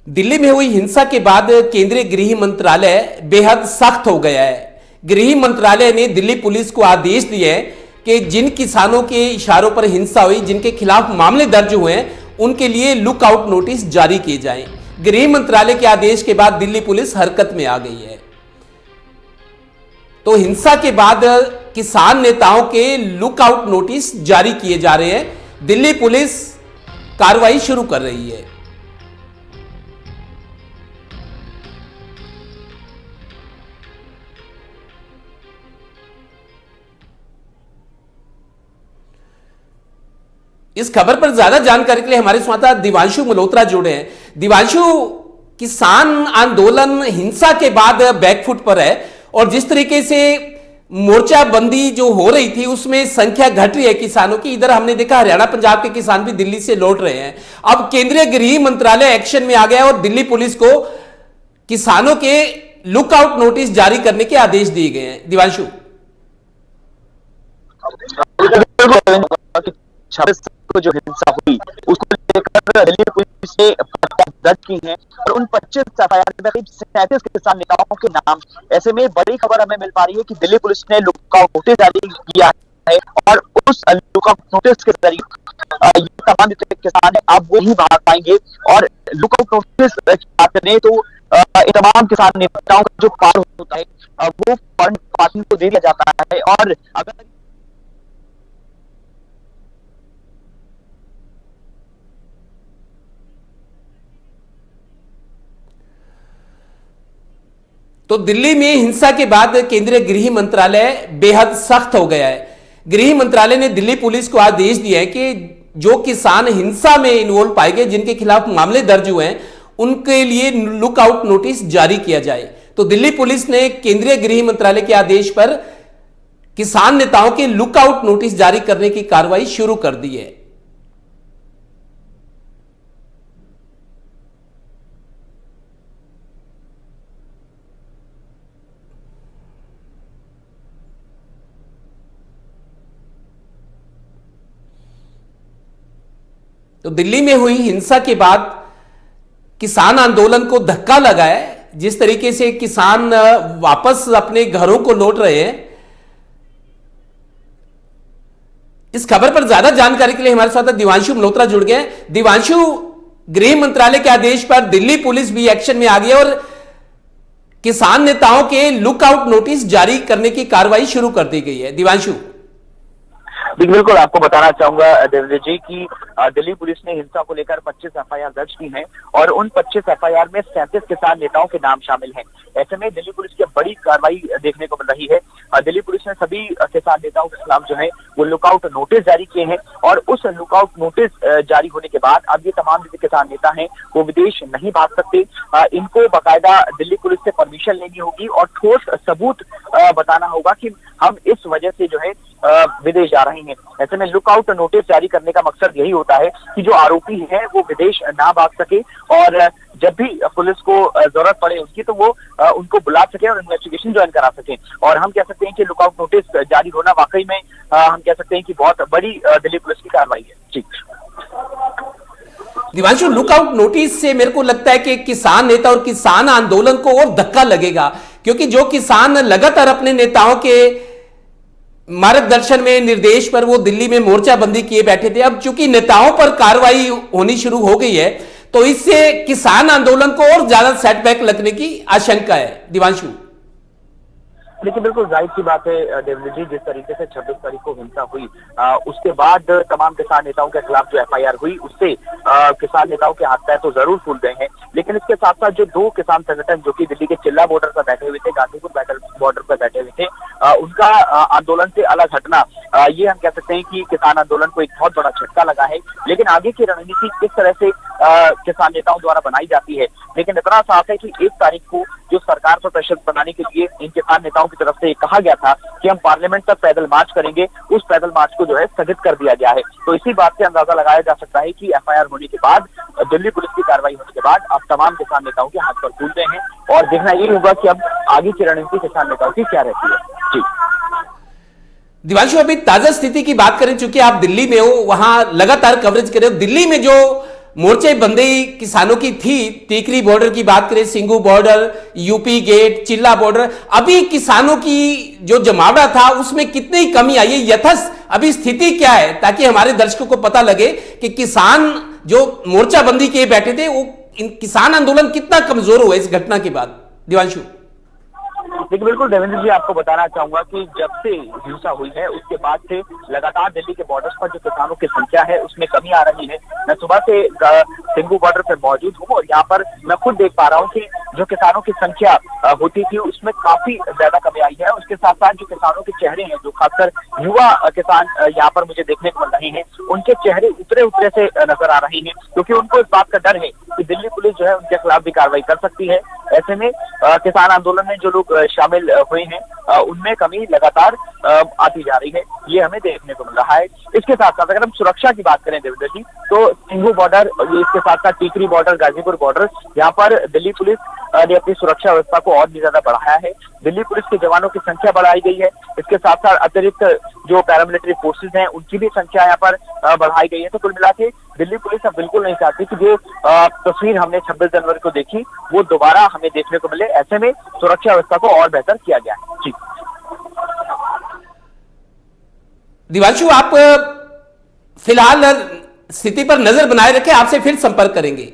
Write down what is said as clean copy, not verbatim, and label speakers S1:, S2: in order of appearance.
S1: दिल्ली में हुई हिंसा के बाद केंद्रीय गृह मंत्रालय बेहद सख्त हो गया है। गृह मंत्रालय ने दिल्ली पुलिस को आदेश दिए हैं कि जिन किसानों के इशारों पर हिंसा हुई, जिनके खिलाफ मामले दर्ज हुए हैं, उनके लिए लुकआउट नोटिस जारी किए जाएं। गृह मंत्रालय के आदेश के बाद दिल्ली पुलिस हरकत में आ गई है। तो हिंसा के बाद किसान नेताओं के लुकआउट नोटिस जारी किए जा रहे हैं। दिल्ली पुलिस कार्रवाई शुरू कर रही है। इस खबर पर ज्यादा जानकारी के लिए हमारे संवाददाता दिवांशु मल्होत्रा जुड़े हैं। दिवांशु, किसान आंदोलन हिंसा के बाद बैकफुट पर है और जिस तरीके से मोर्चाबंदी जो हो रही थी उसमें संख्या घट रही है किसानों की। इधर हमने देखा हरियाणा पंजाब के किसान भी दिल्ली से लौट रहे हैं। अब केंद्रीय गृह मंत्रालय एक्शन में आ गया और दिल्ली पुलिस को किसानों के लुकआउट नोटिस जारी करने के आदेश दिए गए हैं। दिवांशु,
S2: 26 को जो हिंसा हुई उसको लेकर दिल्ली पुलिस ने दर्ज की है और उन 25 एफआईआर में करीब 37 किसान नेताओं के नाम। ऐसे में बड़ी खबर हमें मिल पा रही है कि दिल्ली पुलिस ने लुकआउट नोटिस जारी किया है और उस लुकआउट नोटिस के जरिए ये तमाम किसान अब वो ही भाग पाएंगे। और लुकआउट नोटिस की बात करें तो इन तमाम किसान नेताओं का जो पार होता है वो फॉरेन पार्टी को दे दिया जाता है। और अगर
S1: तो दिल्ली में हिंसा के बाद केंद्रीय गृह मंत्रालय बेहद सख्त हो गया है। गृह मंत्रालय ने दिल्ली पुलिस को आदेश दिया है कि जो किसान हिंसा में इन्वॉल्व पाए गए, जिनके खिलाफ मामले दर्ज हुए हैं, उनके लिए लुकआउट नोटिस जारी किया जाए। तो दिल्ली पुलिस ने केंद्रीय गृह मंत्रालय के आदेश पर किसान नेताओं के लुकआउट नोटिस जारी करने की कार्रवाई शुरू कर दी है। तो दिल्ली में हुई हिंसा के बाद किसान आंदोलन को धक्का लगा है। जिस तरीके से किसान वापस अपने घरों को लौट रहे हैं। इस खबर पर ज्यादा जानकारी के लिए हमारे साथ दिवांशु मल्होत्रा जुड़ गए हैं। दिवांशु, गृह मंत्रालय के आदेश पर दिल्ली पुलिस भी एक्शन में आ गई और किसान नेताओं के लुकआउट नोटिस जारी करने की कार्रवाई शुरू कर दी गई है। दिवांशु,
S2: बिल्कुल आपको बताना चाहूंगा देवेंद्र जी की दिल्ली पुलिस ने हिंसा को लेकर 25 एफआईआर दर्ज की हैं और उन 25 एफआईआर में 37 किसान नेताओं के नाम शामिल हैं। ऐसे में दिल्ली पुलिस की बड़ी कार्रवाई देखने को मिल रही है। दिल्ली पुलिस ने सभी किसान नेताओं के खिलाफ जो है वो लुकआउट नोटिस जारी किए हैं और उस लुकआउट नोटिस जारी होने के बाद अब ये तमाम जो किसान नेता हैं वो विदेश नहीं भाग सकते। इनको बाकायदा दिल्ली पुलिस से परमिशन लेनी होगी और ठोस सबूत बताना होगा कि हम इस वजह से जो है विदेश जा रहे हैं। ऐसे में लुकआउट नोटिस जारी करने का मकसद यही होता है कि जो आरोपी है वो विदेश ना भाग सके और जब भी पुलिस को जरूरत पड़े उसकी तो वो उनको बुला सके और इन्वेस्टिगेशन ज्वाइन करा सके। और हम कह सकते हैं कि लुकआउट नोटिस जारी होना वाकई में हम कह सकते हैं कि बहुत बड़ी दिल्ली पुलिस की कार्रवाई है। जी
S1: दिवांशु, लुकआउट नोटिस से मेरे को लगता है कि किसान नेता और किसान आंदोलन को और धक्का लगेगा, क्योंकि जो किसान लगातार अपने नेताओं के मार्गदर्शन में, निर्देश पर वो दिल्ली में मोर्चाबंदी किए बैठे थे, अब चूंकि नेताओं पर कार्रवाई होनी शुरू हो गई है तो इससे किसान आंदोलन को और ज्यादा सेटबैक लगने की आशंका है। दिवांशु,
S2: देखिए बिल्कुल जाहिर सी बात है देवेंद्र जी, जिस तरीके से 26 तारीख को हिंसा हुई उसके बाद तमाम किसान नेताओं के खिलाफ जो एफआईआर हुई उससे किसान नेताओं के हाथ पैर तो जरूर फूल गए हैं। लेकिन इसके साथ साथ जो दो किसान संगठन जो कि दिल्ली के चिल्ला बॉर्डर पर बैठे हुए थे, गाजीपुर बॉर्डर पर बैठे हुए थे, उनका आंदोलन से अलग हटना, ये हम कह सकते हैं कि किसान आंदोलन को एक बहुत बड़ा झटका लगा है। लेकिन आगे की रणनीति किस तरह से किसान नेताओं द्वारा बनाई जाती है, लेकिन इतना साफ है कि 1 तारीख को जो सरकार पर प्रेशर बनाने के लिए इन किसान नेताओं की तरफ से कहा गया था कि हम पार्लियामेंट तक पैदल मार्च करेंगे, उस पैदल मार्च को जो है स्थगित कर दिया गया है। तो इसी बात से अंदाजा लगाया जा सकता है कि एफआईआर होने के बाद, दिल्ली पुलिस की कार्रवाई होने के बाद अब तमाम किसान नेताओं के हाथ पर फूल गए हैं और देखना ये होगा कि अब आगे की रणनीति किसान नेताओं की क्या रहती है। जी
S1: दिवांशु, अभी ताजा स्थिति की बात करें, चूंकि आप दिल्ली में हो, वहां लगातार कवरेज कर रहे हो, दिल्ली में जो मोर्चे बंदी किसानों की थी। टीकरी बॉर्डर की बात करें, सिंगू बॉर्डर, यूपी गेट, चिल्ला बॉर्डर, अभी किसानों की जो जमावड़ा था उसमें कितनी कमी आई है, यथास्थ अभी स्थिति क्या है, ताकि हमारे दर्शकों को पता लगे कि किसान जो मोर्चाबंदी किए बैठे थे वो किसान आंदोलन कितना कमजोर हुआ इस घटना के बाद। दिवांशु।
S2: देखिए बिल्कुल देवेंद्र जी, आपको बताना चाहूंगा कि जब से हिंसा हुई है उसके बाद से लगातार दिल्ली के बॉर्डर्स पर जो किसानों की संख्या है उसमें कमी आ रही है। मैं सुबह से सिंगू बॉर्डर पर मौजूद हूँ और यहाँ पर मैं खुद देख पा रहा हूँ कि जो किसानों की संख्या होती थी उसमें काफी ज्यादा कमी आई है। उसके साथ साथ जो किसानों के चेहरे हैं, जो खासकर युवा किसान यहाँ पर मुझे देखने को मिल रहे हैं, उनके चेहरे उतरे उतरे से नजर आ रहे हैं, क्योंकि उनको इस बात का डर है कि दिल्ली पुलिस जो है उनके खिलाफ भी कार्रवाई कर सकती है। ऐसे में किसान आंदोलन में जो लोग शामिल हुए हैं उनमें कमी लगातार आती जा रही है, ये हमें देखने को मिल रहा है। इसके साथ साथ अगर हम सुरक्षा की बात करें देवेंद्र जी, तो सिंगू बॉर्डर, इसके साथ साथ टीकरी बॉर्डर, गाजीपुर बॉर्डर, यहाँ पर दिल्ली पुलिस ने अपनी सुरक्षा व्यवस्था को और भी ज्यादा बढ़ाया है। दिल्ली पुलिस के जवानों की संख्या बढ़ाई गई है। इसके साथ साथ अतिरिक्त जो पैरामिलिट्री फोर्सेज हैं उनकी भी संख्या यहाँ पर बढ़ाई गई है। तो कुल मिला के दिल्ली पुलिस अब बिल्कुल नहीं चाहती कि जो तस्वीर हमने 26 जनवरी को देखी वो दोबारा हमें देखने को मिले। ऐसे में सुरक्षा व्यवस्था को और बेहतर किया गया है। जी
S1: दिवांशु, आप फिलहाल स्थिति पर नजर बनाए रखें, आपसे फिर संपर्क करेंगे।